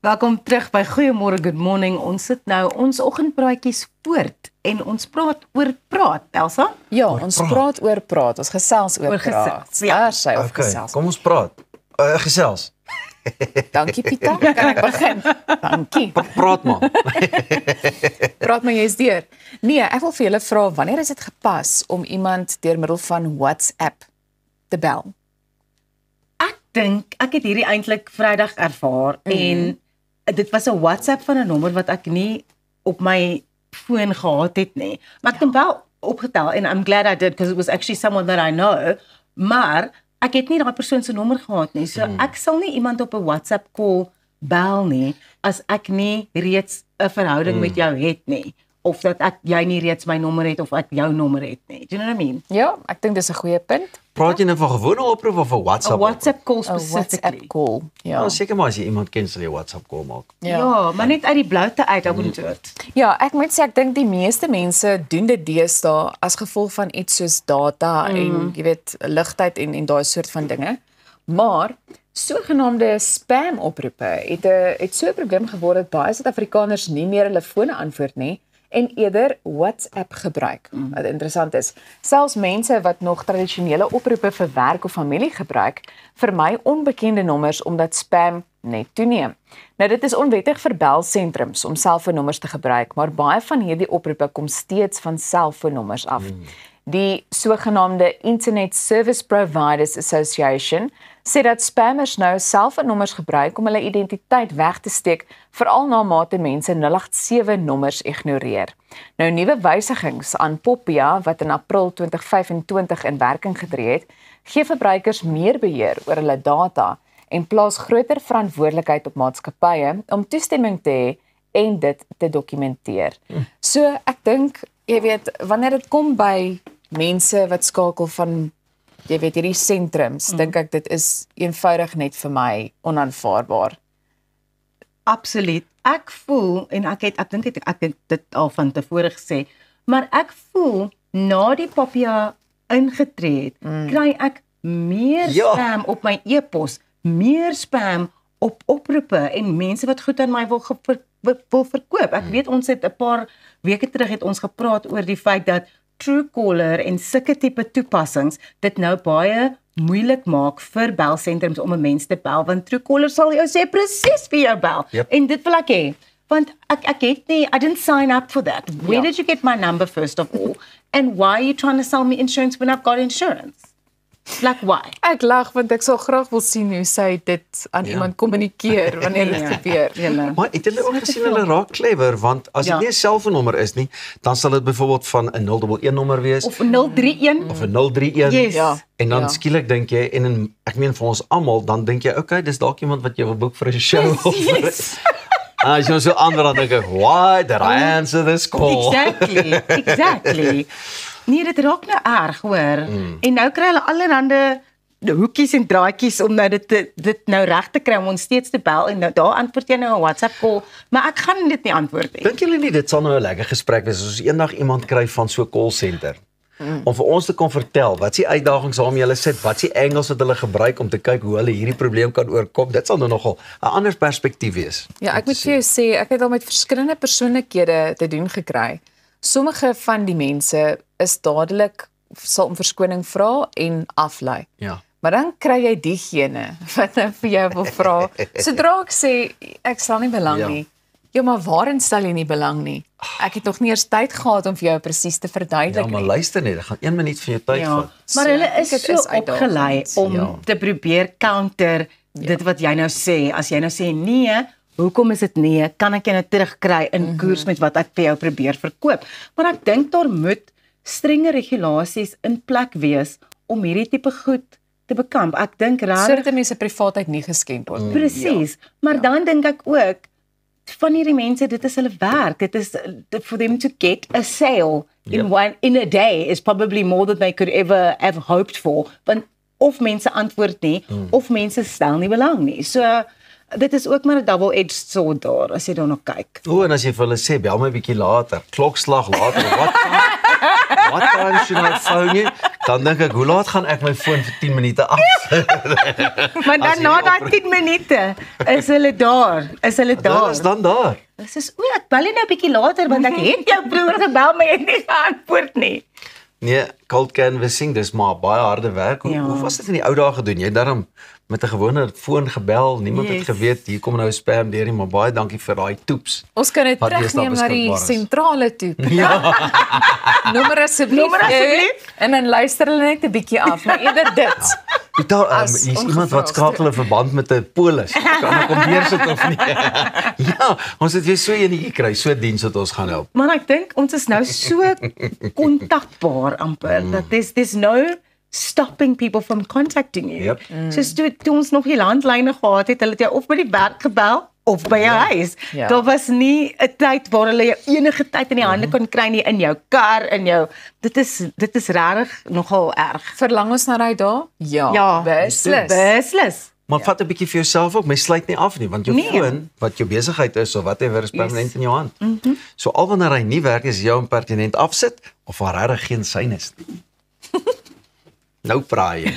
Welkom terug by Goeiemôre, Good Morning. Ons sit nou ons oggendpraatjies voort en ons praat oor praat, Elsa? Ja, ons praat oor praat. Ons gesels oor praat. Ja, sy of gesels. Kom ons praat. Gesels. Dankie Pieter, kan ek begin? Dankie. Praat maar. Praat maar, jy is deur. Nee, ek wil vir julle vra, wanneer is dit gepas om iemand deur middel van WhatsApp te bel? Ek dink ek het hierdie eintlik Vrydag ervaar en dit was 'n WhatsApp van 'n nommer wat ek nie op my foon gehad het nie. Maar ek het hom wel opgetel en I'm glad I did because it was actually someone that I know. Maar ek het nie daai persoon se nommer gehad nie. So ek sal nie iemand op 'n WhatsApp call bel nie as ek nie reeds 'n verhouding met jou het nie. Of dat jy nie reeds my nommer het of ek jou nommer het nie. Do you know what I mean? Ja, ek dink dis 'n goeie punt. Praat jy nou van gewone oproep of 'n WhatsApp? 'n WhatsApp call 'n WhatsApp specifically. call. Ja. Ja, seker maar as jy iemand ken sal jy WhatsApp call maak. Ja, maar net uit die bloute uit, I wouldn't do it. Ja, ek moet sê ek dink die meeste mense doen dit deesdae as gevolg van iets soos data en jy weet ligtheid en daai soort van dinge. Maar sogenaamde spam oproepe het so 'n probleem geword dat baie Suid-Afrikaners nie meer hulle fone antwoord nie en eerder WhatsApp gebruik. Wat interessant is, selfs mense wat nog tradisionele oproepe vir werk of familie gebruik, vermy onbekende nommers omdat spam net toeneem. Nou dit is onwettig vir belsentrums om selfoonnommers te gebruik, maar baie van hierdie oproepe kom steeds van selfoonnommers af. Die sogenaamde Internet Service Providers Association sê dat spammers nou selfoonnommers gebruik om hulle identiteit weg te steek, veral na mate mense 087 nommers ignoreer. Nou nuwe wysigings aan Popia wat in April 2025 in werking getree het, gee verbruikers meer beheer oor hulle data en plaas groter verantwoordelikheid op maatskappye om toestemming te hê en dit te dokumenteer. So ek dink, jy weet, wanneer dit kom by mense wat skakel van jy weet hierdie sentrums, dink ek dit is eenvoudig net vir my onaanvaarbaar. Absoluut. Ek voel en ek dink ek het dit al van tevore gesê, maar ek voel na die Popia ingetree het, kry ek meer spam op my e-pos, meer spam op oproepe en mense wat goed aan my wil verkoop. Ek weet ons het 'n paar weke terug het ons gepraat oor die feit dat Truecaller en sulke tipe toepassings dit nou baie moeilik maak vir belsentrums om 'n mens te bel, want Truecaller sal jou sê presies wie jou bel. En dit wil ek hê, want ek het nie, I didn't sign up for that. Where did you get my number first of all? And why are you trying to sell me insurance when I've got insurance? Like why? Ek lag want ek sal graag wil sien hoe sy dit aan iemand kommunikeer wanneer dit gebeur. Maar het julle ook gesien hulle raak clever, want as dit nie 'n selfoonnommer is nie, dan sal dit byvoorbeeld van 'n 011 nommer wees of 'n 031 of 'n 031. Yes. Ja. En dan skielik dink jy en ek meen vir ons almal, dan dink jy, okay, dis dalk iemand wat jy wil boek vir 'n show of as jy so ander dan dink ek, why did I answer this call? Exactly. Nee, dit raak nou erg, hoor. En nou kry hulle allerhande hoekies en draadjies om nou dit nou reg te kry om ons steeds te bel en nou daar antwoord jy nou 'n WhatsApp call, maar ek gaan dit nie antwoord nie. Dink julle nie dit sal nou 'n lekker gesprek wees as ons eendag iemand kry van so 'n call center? Om vir ons te kon vertel, wat is die uitdagings waarmee hulle sit, wat is die angles wat hulle gebruik om te kyk hoe hulle hierdie probleem kan oorkom. Dit sal nou nogal 'n ander perspektief wees. Ja, ek moet vir jou sê, ek het al met verskillende persoonlikhede te doen gekry. Sommige van die mense is dadelik sal om verskoning vra en aflei. Ja. Maar dan kry jy diegene wat nou vir jou wil vra. Sodra ek sê ek stel nie belang nie. Ja, maar waarin stel jy nie belang nie? Ek het nog nie eers tyd gehad om vir jou presies te verduidelik Ja, maar nie. luister net, dit gaan 1 minuut van jou tyd vat. Maar hulle is dit so is opgelei uitdagend. om te probeer counter dit wat jy nou sê. As jy nou sê nee, hoekom is dit nee? Kan ek jou nou terugkry in koers met wat ek vir jou probeer verkoop? Maar ek dink daar moet strenge regulasies in plek wees om hierdie tipe goed te bekamp. Ek dink Sodat mense privaatheid nie geskend word. presies, maar dan dink ek ook van hierdie mense, dit is hulle werk. Dit is for them to get a sale in a day is probably more than they could ever have hoped for. Want of mense antwoord nie, of mense stel nie belang nie. So dit is ook maar 'n double-edged sword daar as jy daarna kyk. En as jy vir hulle sê bel my 'n bietjie later, klokslag later, wat time should I phone you? Dan dink ek, hoe laat gaan ek my foon vir 10 minute af? Maar dan na daai 10 minute is hulle daar. Hulle is dan daar. Dis is ek bel jy nou 'n bietjie later want ek het jou broer gebel maar jy het nie geantwoord nie. Nee, cold canvassing, dis maar baie harde werk. Hoe was dit in die ou dae gedoen? Jy het daarom met 'n gewone foon gebel, niemand het geweet hier kom nou 'n spam deur nie, maar baie dankie vir daai toeps. Ons kan dit terugneem na die sentrale toe. Ja. Nommer asseblief. En dan luister hulle net 'n bietjie af, maar eerder dit. Hier's iemand wat skakel 'n verband met 'n polis. Kan ek hom deursit of nie? Ja, ons het weer so enetjie kry, so diens wat ons gaan help. Maar ek dink ons is nou so kontakbaar amper dat there's no stopping people from contacting you. Yep. Soos toe ons nog die landlyne gehad het, hulle het jou of by die werk gebel of by jou huis. Ja. Daar was nie 'n tyd waar hulle jou enige tyd in die hande kon kry nie, in jou kar, in jou dit is regtig nogal erg. Verlang ons na daai dae? Ja, beslis. Maar vat 'n bietjie vir jouself op, my sluit nie af nie, want jou foon wat jou besigheid is of whatever is permanent in jou hand. So al wanneer hy nie werk is jou impertinent afsit of daar regtig geen syne is nie. Nou praai jy.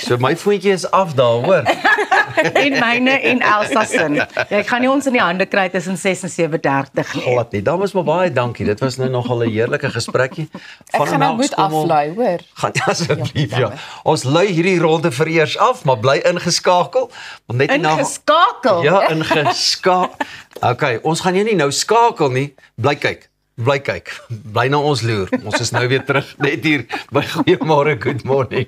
So my foontjie is af daar, hoor. En myne en Elsa se. Jy gaan nie ons in die hande kry tussen 6 en 7:30 nie. Glad nie. Dames maar baie dankie. Dit was nou nogal 'n heerlike gesprekkie. Ek gaan nou moet aflaai, hoor. Gaan asseblief ja. Ons lui hierdie ronde vereers af, maar bly ingeskakel. Want net ingeskakel. Ja, ingeskakel. Okay, ons gaan jou nie nou skakel nie. Bly kyk. Bly na ons loer. Ons is nou weer terug net hier by Goeiemôre, Good Morning.